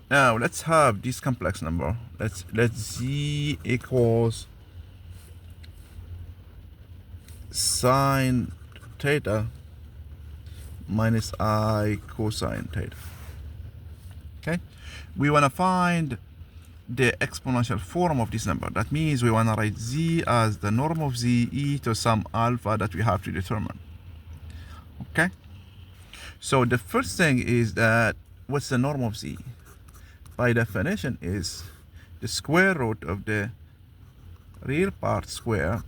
Now let's have this complex number. Let z equals sine theta minus I cosine theta. Okay, we want to find the exponential form of this number. That means we want to write z as the norm of z e to some alpha that we have to determine. Okay, so the first thing is that what's the norm of z? By definition is the square root of the real part square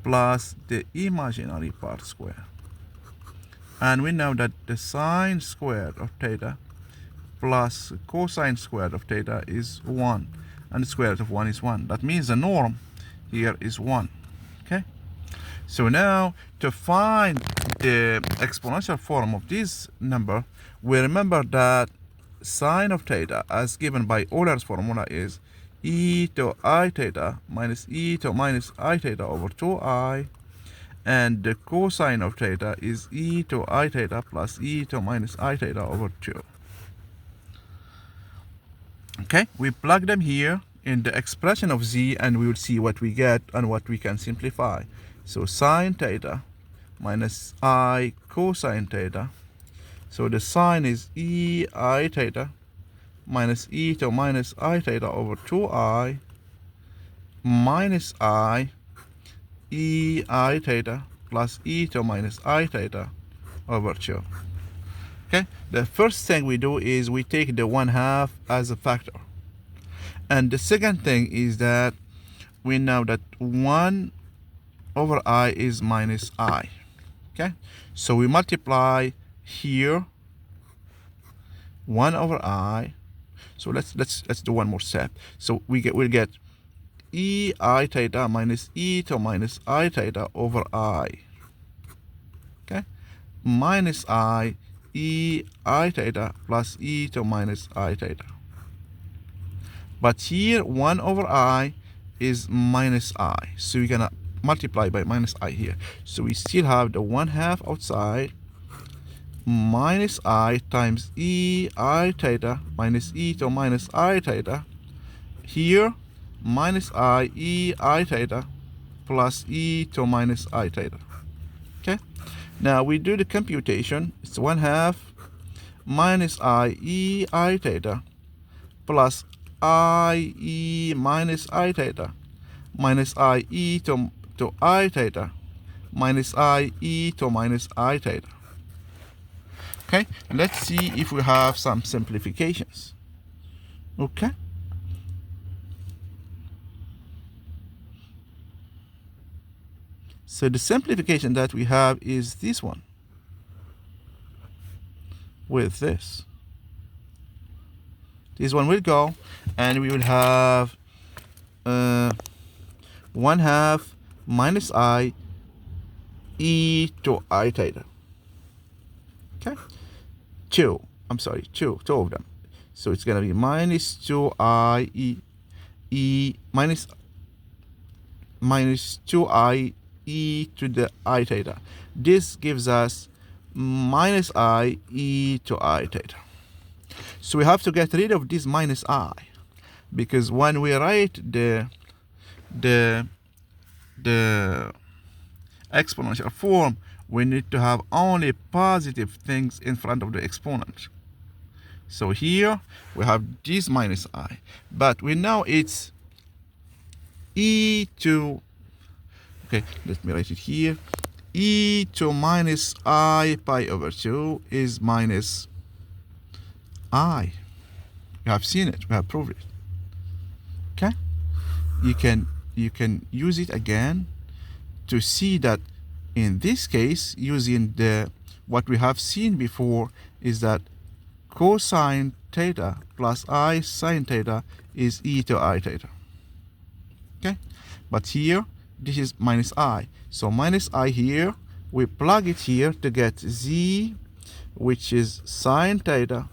plus the imaginary part square. And we know that the sine squared of theta plus cosine squared of theta is 1, and the square root of 1 is 1. That means the norm here is 1. Okay, so now to find the exponential form of this number, we remember that sine of theta as given by Euler's formula is e to I theta minus e to minus I theta over 2I, and the cosine of theta is e to I theta plus e to minus I theta over 2. Okay, we plug them here in the expression of z, and we will see what we get and what we can simplify. So sine theta minus I cosine theta. So the sine is e I theta minus e to minus I theta over 2I minus I e I theta plus e to minus I theta over 2. Okay, the first thing we do is we take the 1/2 as a factor. And the second thing is that we know that 1 over I is minus I. Okay, so we multiply here 1 over I. So let's do one more step. So we'll get e I theta minus e to minus I theta over I. Okay, minus I e I theta plus e to minus I theta. But here 1 over I is minus I, so we're gonna multiply by minus I here. So we still have the 1/2 outside minus I times e I theta minus e to minus I theta. Here minus I e I theta plus e to minus I theta. Okay, now we do the computation. It's 1/2 minus I e I theta plus I e minus I theta minus I e to I theta minus I e to minus I theta. Okay, let's see if we have some simplifications. Okay, so the simplification that we have is this one with this. This one will go, and we will have 1/2 minus I e to I theta. Okay, two of them. So it's gonna be minus 2I e minus 2I e to the I theta. This gives us minus I e to I theta. So we have to get rid of this minus I, because when we write the exponential form, we need to have only positive things in front of the exponent. So here we have this minus I, but we know it's e to, okay, let me write it here, e to minus I pi over 2 is minus I. We have seen it, we have proved it. Okay, you can use it again to see that in this case, using the what we have seen before, is that cosine theta plus I sine theta is e to I theta. Okay, but here this is minus I, so minus I here, we plug it here to get z, which is sine theta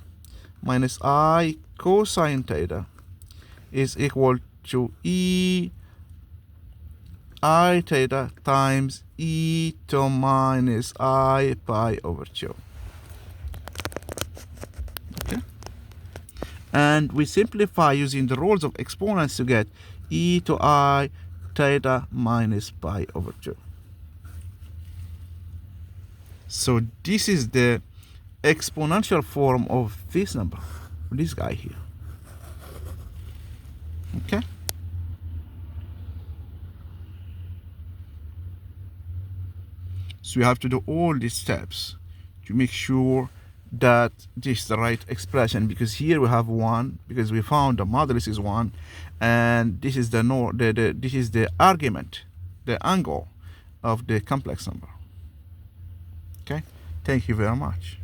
minus I cosine theta is equal to e I theta times e to minus I pi over 2. Okay, And we simplify using the rules of exponents to get e to I theta minus pi over 2. So this is the exponential form of this number, this guy here. Okay? So you have to do all these steps to make sure that this is the right expression, because here we have 1, because we found the modulus is 1, and this is this is the argument, the angle of the complex number. Okay? Thank you very much.